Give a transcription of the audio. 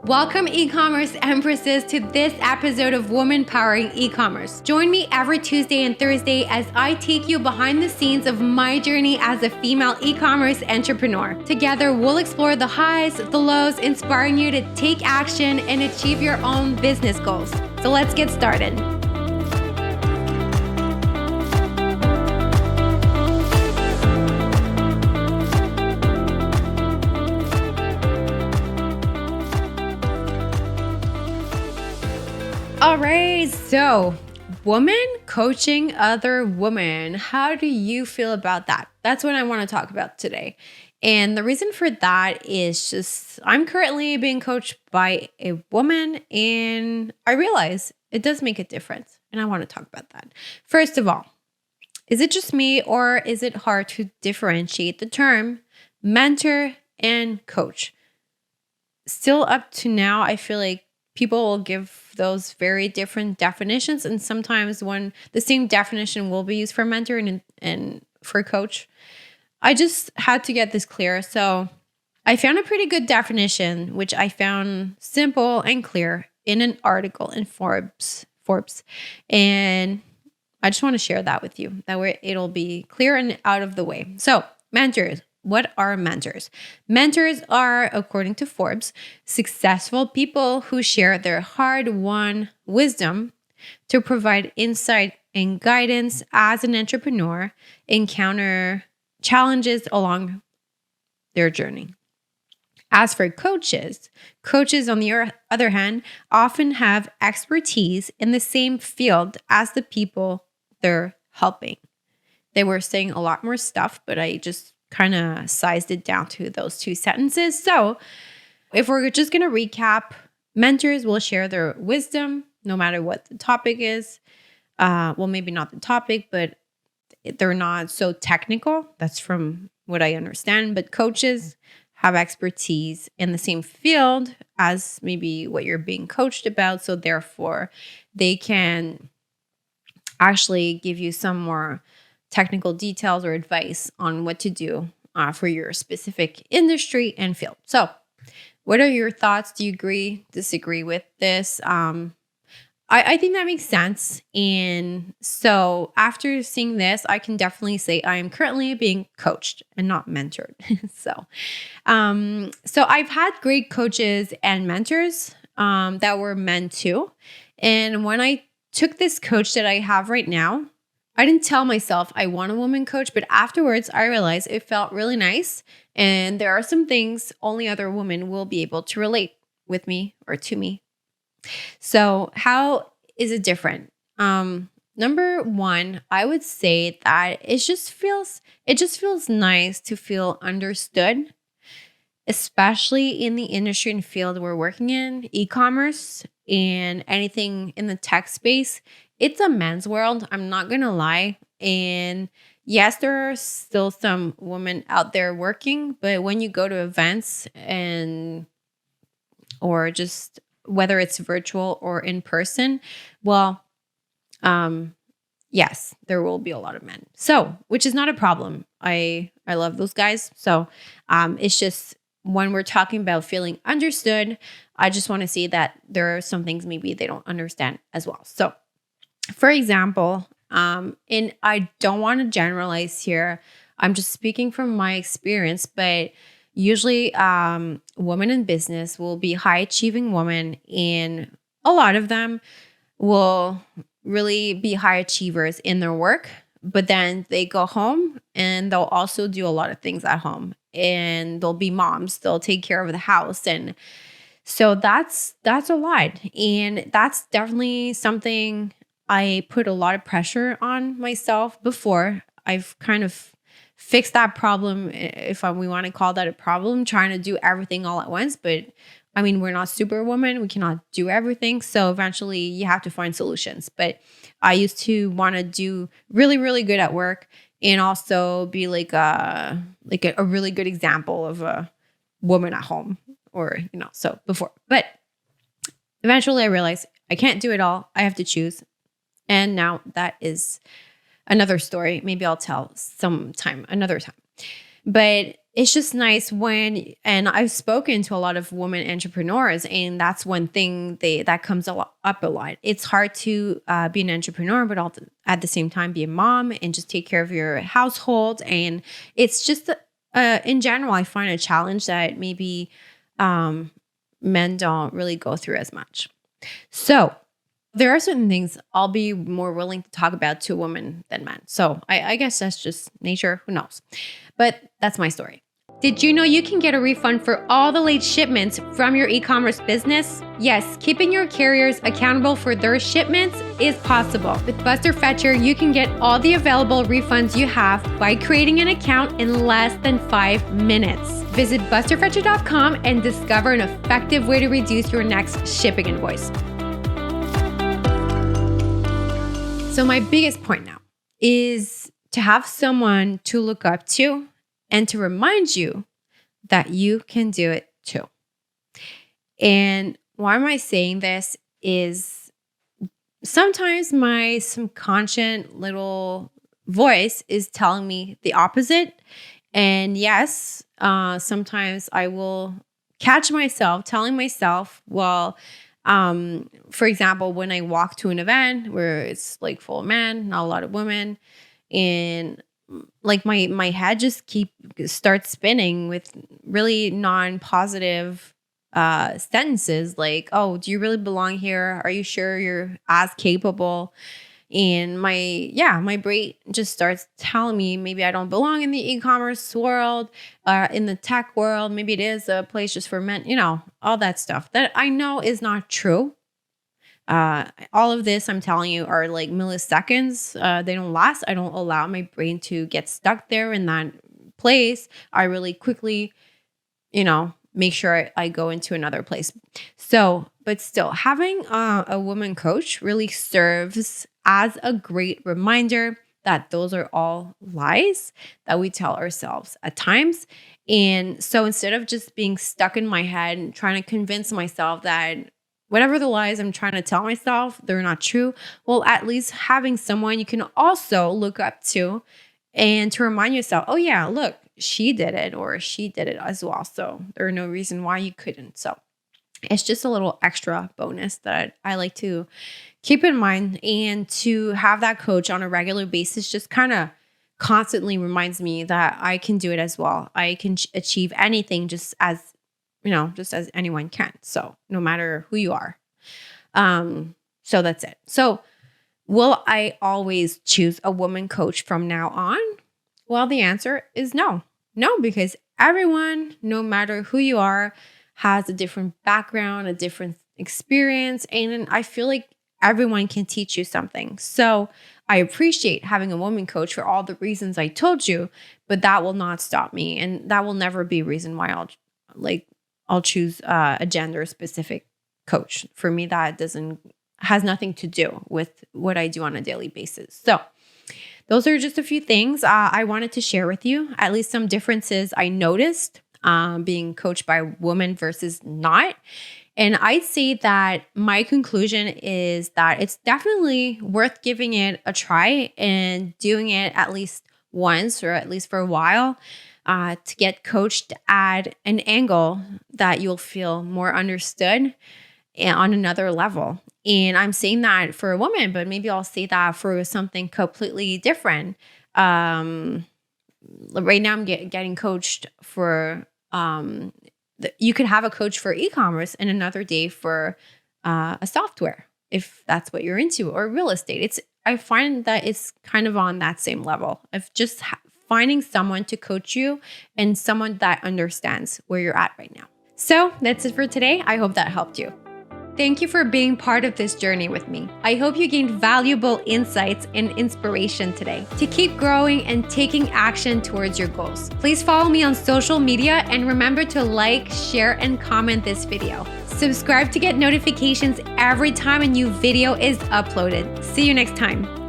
Welcome e-commerce empresses to this episode of Woman Powering E-commerce. Join me every Tuesday and Thursday as I take you behind the scenes of my journey as a female e-commerce entrepreneur. Together, we'll explore the highs, the lows, inspiring you to take action and achieve your own business goals. So let's get started. All right, so woman coaching other women. How do you feel about that? That's what I want to talk about today. And the reason for that is just I'm currently being coached by a woman and I realize it does make a difference. And I want to talk about that. First of all, is it just me or is it hard to differentiate the term mentor and coach? Still up to now, I feel like people will give those very different definitions. And sometimes when the same definition will be used for mentor and for coach, I just had to get this clear. So I found a pretty good definition, which I found simple and clear in an article in Forbes. And I just want to share that with you. That way it'll be clear and out of the way. So mentors. What are mentors? Mentors are, according to Forbes, successful people who share their hard-won wisdom to provide insight and guidance as an entrepreneur encounter challenges along their journey. As for coaches on the other hand often have expertise in the same field as the people they're helping. They were saying a lot more stuff, but I just kind of sized it down to those two sentences. So if we're just going to recap, mentors will share their wisdom no matter what the topic is. Well, maybe not the topic, but they're not so technical. That's from what I understand. But coaches have expertise in the same field as maybe what you're being coached about. So therefore, they can actually give you some more technical details or advice on what to do for your specific industry and field. So what are your thoughts? Do you agree, disagree with this? I think that makes sense. And so after seeing this, I can definitely say I am currently being coached and not mentored. So I've had great coaches and mentors that were men too. And when I took this coach that I have right now, I didn't tell myself I want a woman coach, but afterwards I realized it felt really nice. And there are some things only other women will be able to relate with me or to me. So how is it different? Number one, I would say that it just feels nice to feel understood, especially in the industry and field we're working in, e-commerce and anything in the tech space. It's a men's world. I'm not going to lie. And yes, there are still some women out there working, but when you go to events or just whether it's virtual or in person, well, yes, there will be a lot of men. So, which is not a problem. I love those guys. So, it's just when we're talking about feeling understood, I just want to see that there are some things maybe they don't understand as well. So, for example, and I don't want to generalize here. I'm just speaking from my experience, but usually women in business will be high achieving women, and a lot of them will really be high achievers in their work, but then they go home and they'll also do a lot of things at home, and they'll be moms. They'll take care of the house. And so that's a lot. And that's definitely something I put a lot of pressure on myself before. I've kind of fixed that problem, if we want to call that a problem, trying to do everything all at once. But I mean, we're not superwoman. We cannot do everything. So eventually you have to find solutions. But I used to want to do really, really good at work and also be like a really good example of a woman at home or, so before. But eventually I realized I can't do it all. I have to choose. And now that is another story. Maybe I'll tell another time. But it's just nice and I've spoken to a lot of women entrepreneurs, and that's one thing that comes up a lot. It's hard to be an entrepreneur, but also at the same time be a mom and just take care of your household. And it's just, in general, I find a challenge that maybe men don't really go through as much. So there are certain things I'll be more willing to talk about to a woman than men. So I guess that's just nature. Who knows? But that's my story. Did you know you can get a refund for all the late shipments from your e-commerce business? Yes, keeping your carriers accountable for their shipments is possible. With Buster Fetcher, you can get all the available refunds you have by creating an account in less than 5 minutes. Visit busterfetcher.com and discover an effective way to reduce your next shipping invoice. So my biggest point now is to have someone to look up to and to remind you that you can do it too. And why am I saying this is sometimes my subconscious little voice is telling me the opposite. And yes, sometimes I will catch myself telling myself, well, for example, when I walk to an event where it's like full of men, not a lot of women, and like my head just starts spinning with really non-positive sentences like, oh, do you really belong here? Are you sure you're as capable? And my brain just starts telling me maybe I don't belong in the e-commerce world, in the tech world. Maybe it is a place just for men, all that stuff that I know is not true. All of this I'm telling you are like milliseconds. They don't last. I don't allow my brain to get stuck there in that place. I really quickly, make sure I go into another place. So, but still, having a woman coach really serves as a great reminder that those are all lies that we tell ourselves at times. And so instead of just being stuck in my head and trying to convince myself that whatever the lies I'm trying to tell myself, they're not true. Well, at least having someone you can also look up to and to remind yourself, oh yeah, look, she did it or she did it as well. So there's no reason why you couldn't. So it's just a little extra bonus that I like to keep in mind, and to have that coach on a regular basis just kind of constantly reminds me that I can do it as well. I can achieve anything just as anyone can. So no matter who you are. So that's it. So will I always choose a woman coach from now on? Well, the answer is no. No, because everyone, no matter who you are, has a different background, a different experience. And I feel like everyone can teach you something. So I appreciate having a woman coach for all the reasons I told you, but that will not stop me. And that will never be a reason why I'll choose a gender specific coach. For me, that has nothing to do with what I do on a daily basis. So those are just a few things I wanted to share with you, at least some differences I noticed being coached by a woman versus not. And I'd say that my conclusion is that it's definitely worth giving it a try and doing it at least once, or at least for a while, to get coached at an angle that you'll feel more understood and on another level. And I'm saying that for a woman, but maybe I'll say that for something completely different. Right now I'm getting coached for, you could have a coach for e-commerce and another day for a software, if that's what you're into, or real estate. I find that it's kind of on that same level of just finding someone to coach you and someone that understands where you're at right now. So that's it for today. I hope that helped you. Thank you for being part of this journey with me. I hope you gained valuable insights and inspiration today to keep growing and taking action towards your goals. Please follow me on social media and remember to like, share, and comment this video. Subscribe to get notifications every time a new video is uploaded. See you next time.